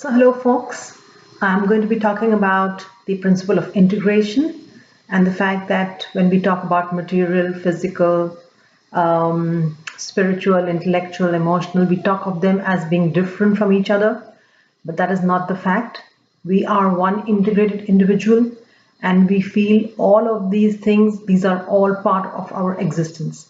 Hello folks. I'm going to be talking about the principle of integration and the fact that when we talk about material, physical, spiritual, intellectual, emotional, we talk of them as being different from each other, but that is not the fact. We are one integrated individual and we feel all of these things. These are all part of our existence.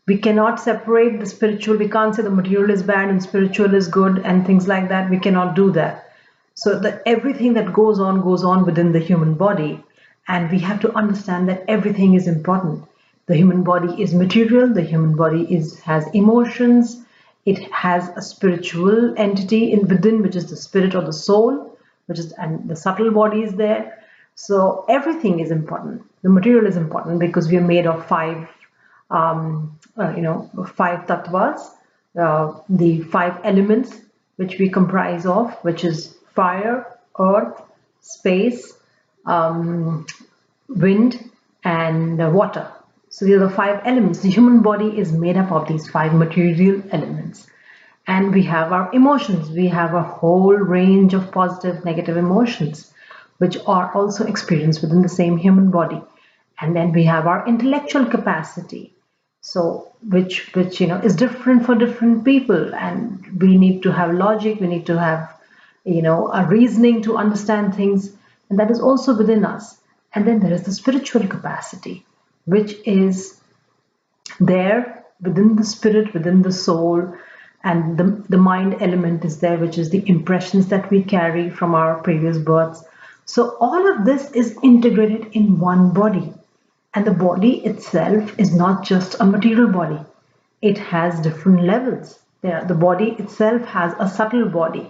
We cannot separate the spiritual. We can't say the material is bad and spiritual is good and things like that. We cannot do that. So that everything that goes on within the human body, and we have to understand that everything is important. The human body is material. The human body has emotions. It has a spiritual entity within, which is the spirit or the soul, and the subtle body is there. So everything is important. The material is important because we are made of five five tattvas, the five elements which we comprise of, which is fire, earth, space, wind, and water. So these are the five elements. The human body is made up of these five material elements. And we have our emotions. We have a whole range of positive, negative emotions, which are also experienced within the same human body. And then we have our intellectual capacity. So which is different for different people, and we need to have logic, we need to have a reasoning to understand things, and that is also within us. And then there is the spiritual capacity, which is there within the spirit, within the soul, and the mind element is there, which is the impressions that we carry from our previous births. So all of this is integrated in one body. And the body itself is not just a material body. It has different levels. The body itself has a subtle body,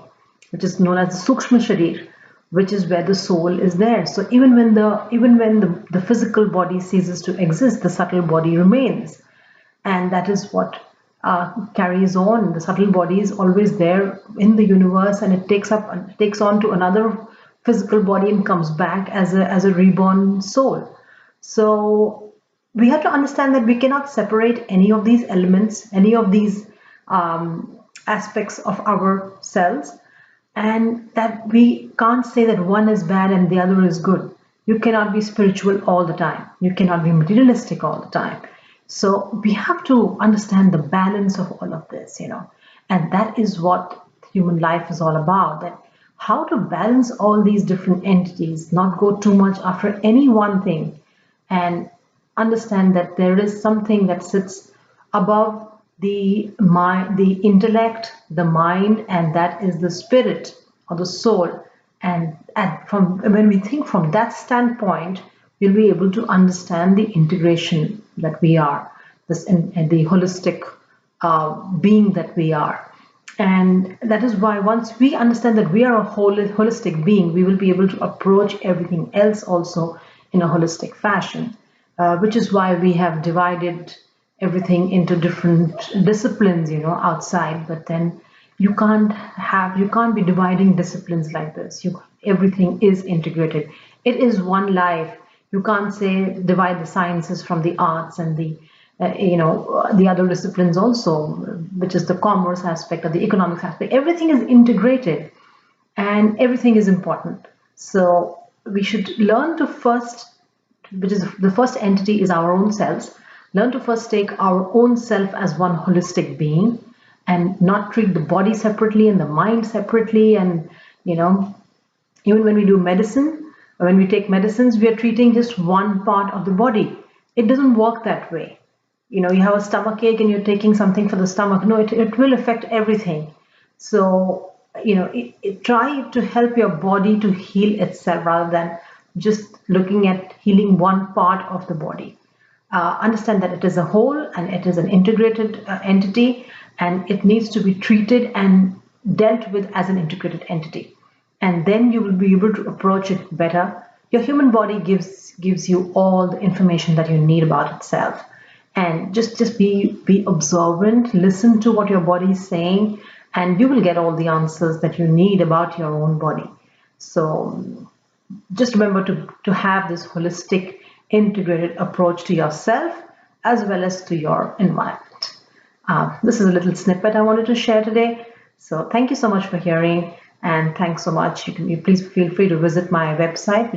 which is known as the Sukshma Sharir, which is where the soul is there. So even when the physical body ceases to exist, the subtle body remains. And that is what carries on. The subtle body is always there in the universe, and it takes on to another physical body and comes back as a reborn soul. So we have to understand that we cannot separate any of these elements, any of these aspects of ourselves, and that we can't say that one is bad and the other is good. You cannot be spiritual all the time. You cannot be materialistic all the time. So we have to understand the balance of all of this, and that is what human life is all about. That how to balance all these different entities, not go too much after any one thing, and understand that there is something that sits above the intellect, the mind, and that is the spirit or the soul. And when we think from that standpoint, we'll be able to understand the integration that we are, and the holistic being that we are. And that is why once we understand that we are a holistic being, we will be able to approach everything else also in a holistic fashion, which is why we have divided everything into different disciplines, outside. But then you can't be dividing disciplines like this. Everything is integrated. It is one life. You can't say divide the sciences from the arts and the other disciplines also, which is the commerce aspect or the economics aspect. Everything is integrated, and everything is important. So we should learn to first, which is the first entity is our own selves, learn to first take our own self as one holistic being and not treat the body separately and the mind separately. And, even when we do medicine, when we take medicines, we are treating just one part of the body. It doesn't work that way. You have a stomach ache and you're taking something for the stomach. No, it will affect everything. So, try to help your body to heal itself rather than just looking at healing one part of the body. Understand that it is a whole and it is an integrated entity, and it needs to be treated and dealt with as an integrated entity. And then you will be able to approach it better. Your human body gives you all the information that you need about itself. And just be observant, listen to what your body is saying, and you will get all the answers that you need about your own body. So just remember to have this holistic, integrated approach to yourself as well as to your environment. This is a little snippet I wanted to share today. So thank you so much for hearing, And thanks so much. You please feel free to visit my website,